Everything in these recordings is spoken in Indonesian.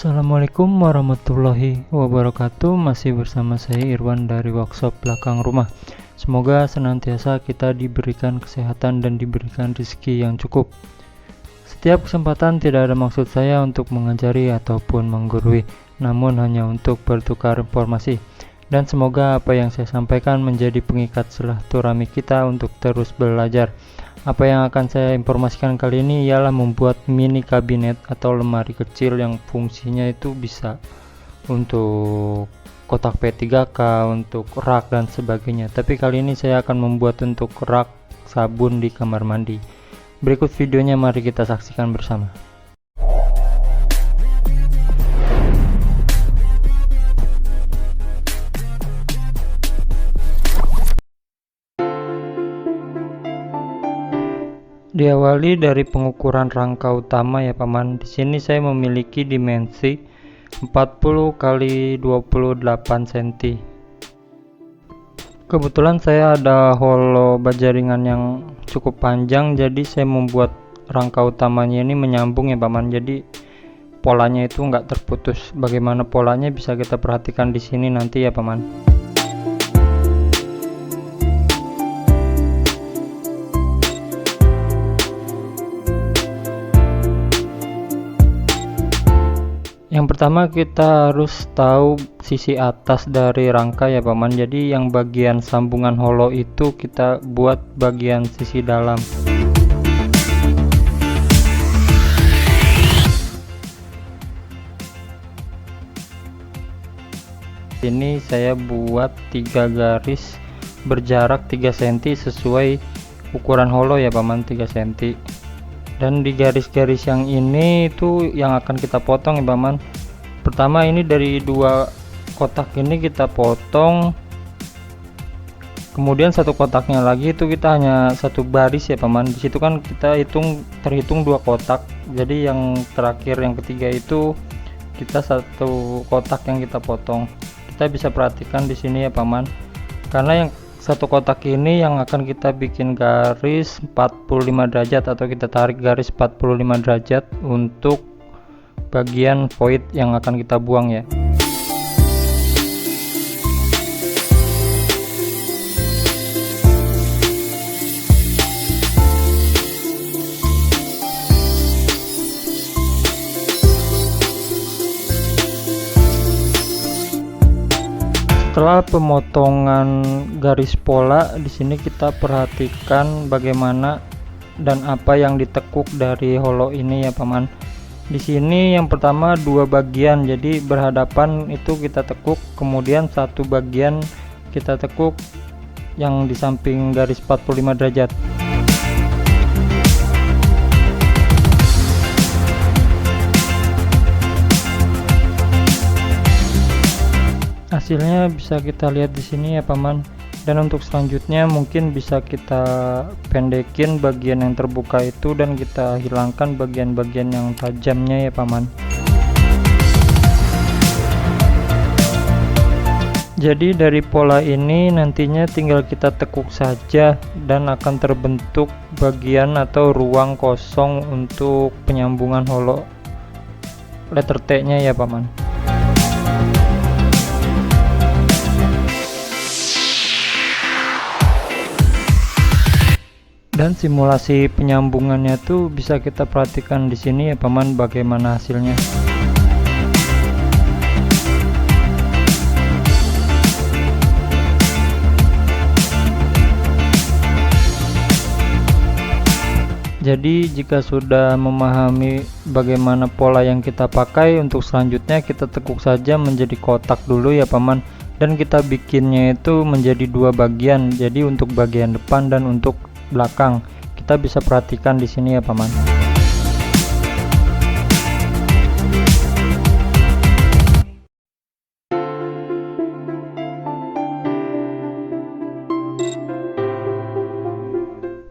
Assalamualaikum warahmatullahi wabarakatuh. Masih bersama saya Irwan dari workshop belakang rumah. Semoga senantiasa kita diberikan kesehatan dan diberikan rezeki yang cukup. Setiap kesempatan tidak ada maksud saya untuk mengajari ataupun menggurui, namun hanya untuk bertukar informasi. Dan semoga apa yang saya sampaikan menjadi pengikat silaturahmi kita untuk terus belajar. Apa yang akan saya informasikan kali ini ialah membuat mini kabinet atau lemari kecil yang fungsinya itu bisa untuk kotak P3K, untuk rak dan sebagainya. Tapi kali ini saya akan membuat untuk rak sabun di kamar mandi. Berikut videonya, mari kita saksikan bersama. Diawali dari pengukuran rangka utama ya paman. Di sini saya memiliki dimensi 40 x 28 cm. Kebetulan saya ada holo baja ringan yang cukup panjang, jadi saya membuat rangka utamanya ini menyambung ya paman. Jadi polanya itu enggak terputus. Bagaimana polanya bisa kita perhatikan di sini nanti ya paman. Yang pertama kita harus tahu sisi atas dari rangka ya paman. Jadi yang bagian sambungan holo itu kita buat bagian sisi dalam. Ini saya buat 3 garis berjarak 3 cm sesuai ukuran holo ya paman, 3 cm. Dan di garis-garis yang ini itu yang akan kita potong ya paman. Pertama ini dari 2 kotak ini kita potong, kemudian satu kotaknya lagi itu kita hanya satu baris ya paman. Di situ kan kita terhitung 2 kotak, jadi yang terakhir yang ketiga itu kita satu kotak yang kita potong. Kita bisa perhatikan di sini ya paman, karena yang satu kotak ini yang akan kita bikin garis 45 derajat atau kita tarik garis 45 derajat untuk bagian void yang akan kita buang ya. Setelah pemotongan garis pola, di sini kita perhatikan bagaimana dan apa yang ditekuk dari holo ini ya paman. Di sini yang pertama 2 bagian, jadi berhadapan itu kita tekuk, kemudian satu bagian kita tekuk yang di samping garis 45 derajat. Hasilnya bisa kita lihat di sini ya paman. Dan untuk selanjutnya mungkin bisa kita pendekin bagian yang terbuka itu dan kita hilangkan bagian-bagian yang tajamnya ya paman. Jadi dari pola ini nantinya tinggal kita tekuk saja dan akan terbentuk bagian atau ruang kosong untuk penyambungan holo letter T nya ya paman. Dan simulasi penyambungannya tuh bisa kita perhatikan di sini ya paman, bagaimana hasilnya. Jadi jika sudah memahami bagaimana pola yang kita pakai, untuk selanjutnya kita tekuk saja menjadi kotak dulu ya paman. Dan kita bikinnya itu menjadi 2 bagian. Jadi untuk bagian depan dan untuk belakang kita bisa perhatikan di sini ya paman.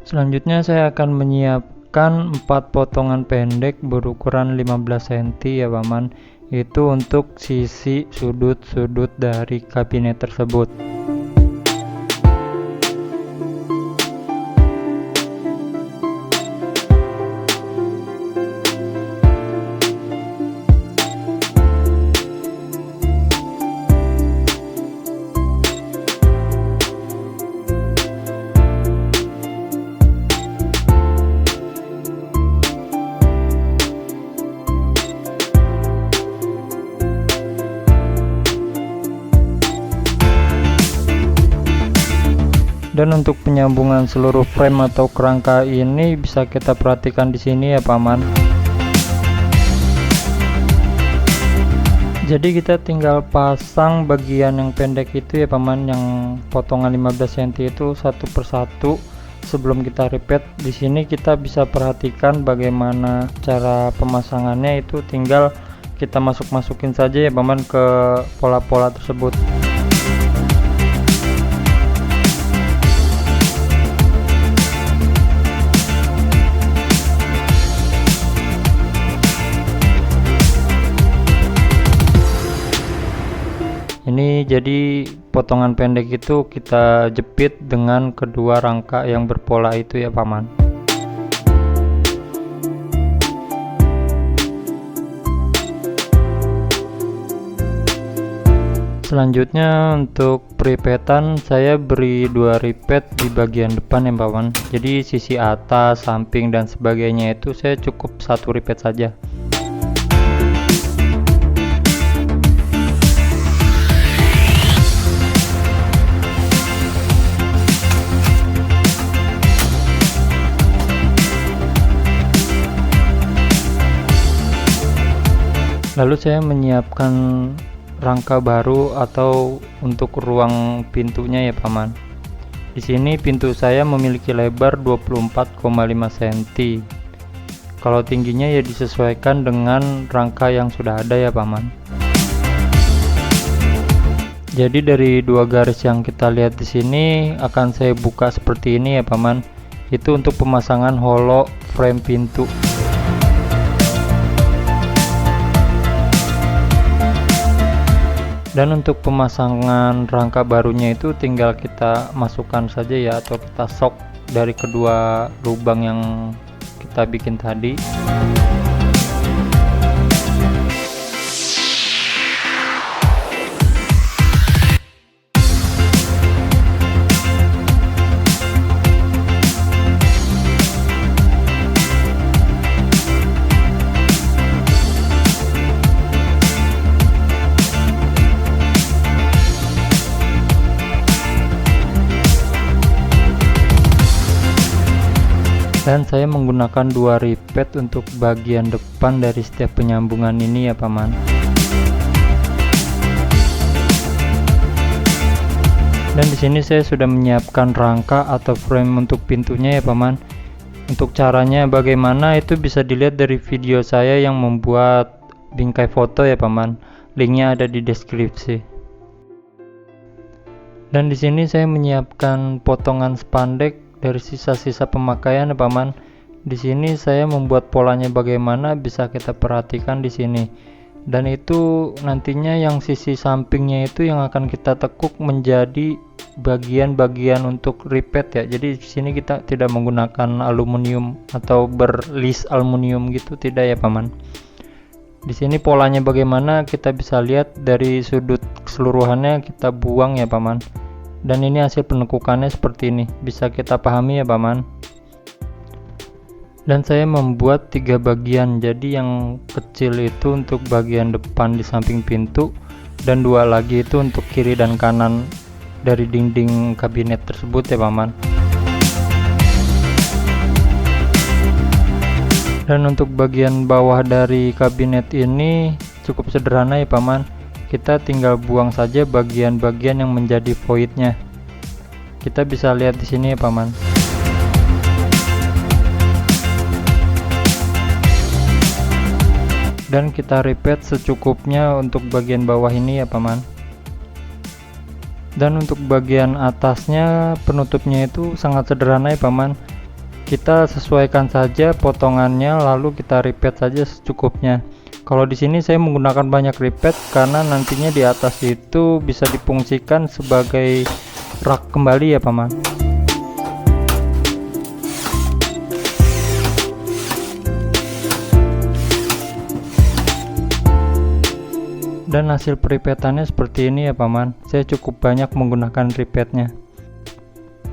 Selanjutnya saya akan menyiapkan 4 potongan pendek berukuran 15 cm ya paman. Itu untuk sisi sudut-sudut dari kabinet tersebut. Dan untuk penyambungan seluruh frame atau kerangka ini bisa kita perhatikan di sini ya paman. Jadi kita tinggal pasang bagian yang pendek itu ya paman, yang potongan 15 cm itu satu persatu sebelum kita repeat. Di sini kita bisa perhatikan bagaimana cara pemasangannya, itu tinggal kita masukin saja ya paman ke pola-pola tersebut. Ini jadi potongan pendek itu kita jepit dengan kedua rangka yang berpola itu ya paman. Selanjutnya untuk peripetan saya beri 2 repeat di bagian depan ya paman. Jadi sisi atas, samping dan sebagainya itu saya cukup 1 repeat saja. Lalu saya menyiapkan rangka baru atau untuk ruang pintunya ya paman. Di sini pintu saya memiliki lebar 24,5 cm. Kalau tingginya ya disesuaikan dengan rangka yang sudah ada ya paman. Jadi dari 2 garis yang kita lihat di sini akan saya buka seperti ini ya paman. Itu untuk pemasangan holo frame pintu. Dan untuk pemasangan rangka barunya itu tinggal kita masukkan saja ya, atau kita sok dari kedua lubang yang kita bikin tadi. Dan saya menggunakan 2 repeat untuk bagian depan dari setiap penyambungan ini ya paman. Dan di sini saya sudah menyiapkan rangka atau frame untuk pintunya ya paman. Untuk caranya bagaimana itu bisa dilihat dari video saya yang membuat bingkai foto ya paman. Linknya ada di deskripsi. Dan di sini saya menyiapkan potongan spandek dari sisa-sisa pemakaian ya paman. Di sini saya membuat polanya bagaimana bisa kita perhatikan di sini. Dan itu nantinya yang sisi sampingnya itu yang akan kita tekuk menjadi bagian-bagian untuk repeat ya. Jadi di sini kita tidak menggunakan aluminium atau berlis aluminium gitu, tidak ya paman. Di sini polanya bagaimana kita bisa lihat dari sudut keseluruhannya kita buang ya paman. Dan ini hasil penekukannya seperti ini, bisa kita pahami ya paman. Dan saya membuat 3 bagian, jadi yang kecil itu untuk bagian depan di samping pintu, dan 2 lagi itu untuk kiri dan kanan dari dinding kabinet tersebut ya paman. Dan untuk bagian bawah dari kabinet ini cukup sederhana ya paman. Kita tinggal buang saja bagian-bagian yang menjadi voidnya. Kita bisa lihat di sini ya paman. Dan kita repeat secukupnya untuk bagian bawah ini ya paman. Dan untuk bagian atasnya penutupnya itu sangat sederhana ya paman. Kita sesuaikan saja potongannya lalu kita repeat saja secukupnya. Kalau di sini saya menggunakan banyak repeat karena nantinya di atas itu bisa difungsikan sebagai rak kembali ya paman. Dan hasil peripetannya seperti ini ya paman. Saya cukup banyak menggunakan repeatnya.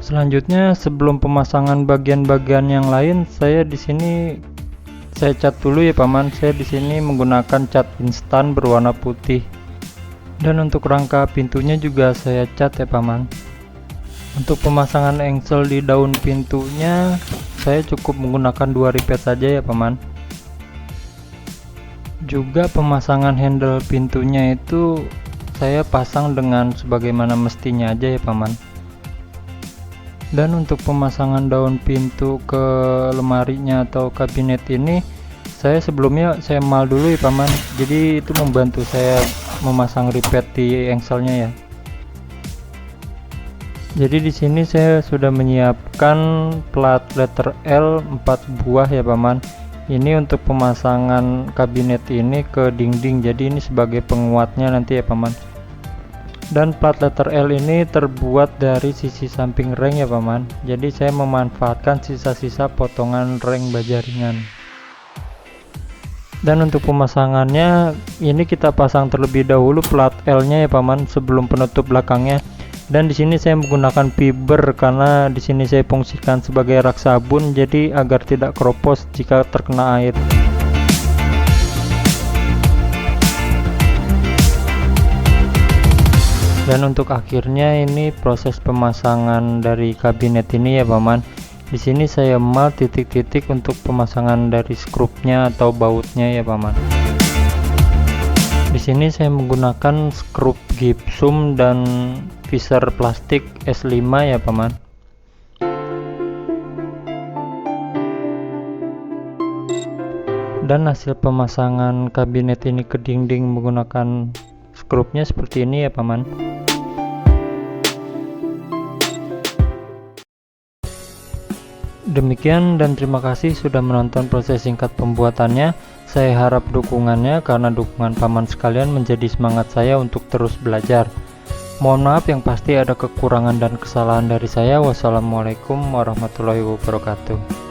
Selanjutnya sebelum pemasangan bagian-bagian yang lain, saya di sini saya cat dulu ya paman. Saya di sini menggunakan cat instan berwarna putih. Dan untuk rangka pintunya juga saya cat ya paman. Untuk pemasangan engsel di daun pintunya saya cukup menggunakan 2 ripet saja ya paman. Juga pemasangan handle pintunya itu saya pasang dengan sebagaimana mestinya aja ya paman. Dan untuk pemasangan daun pintu ke lemarinya atau kabinet ini saya sebelumnya saya mal dulu ya paman, jadi itu membantu saya memasang ripet di engselnya ya. Jadi di sini saya sudah menyiapkan plat letter L 4 buah ya paman. Ini untuk pemasangan kabinet ini ke dinding, jadi ini sebagai penguatnya nanti ya paman. Dan plat letter L ini terbuat dari sisi samping reng ya paman, jadi saya memanfaatkan sisa-sisa potongan reng baja ringan. Dan untuk pemasangannya ini kita pasang terlebih dahulu plat L nya ya paman sebelum penutup belakangnya. Dan di sini saya menggunakan fiber karena di sini saya fungsikan sebagai rak sabun, jadi agar tidak keropos jika terkena air. Dan untuk akhirnya ini proses pemasangan dari kabinet ini ya paman. Di sini saya mal titik-titik untuk pemasangan dari skrupnya atau bautnya ya paman. Di sini saya menggunakan skrup gipsum dan visor plastik S5 ya paman. Dan hasil pemasangan kabinet ini ke dinding menggunakan skrupnya seperti ini ya paman. Demikian dan terima kasih sudah menonton proses singkat pembuatannya. Saya harap dukungannya, karena dukungan paman sekalian menjadi semangat saya untuk terus belajar. Mohon maaf yang pasti ada kekurangan dan kesalahan dari saya. Wassalamualaikum warahmatullahi wabarakatuh.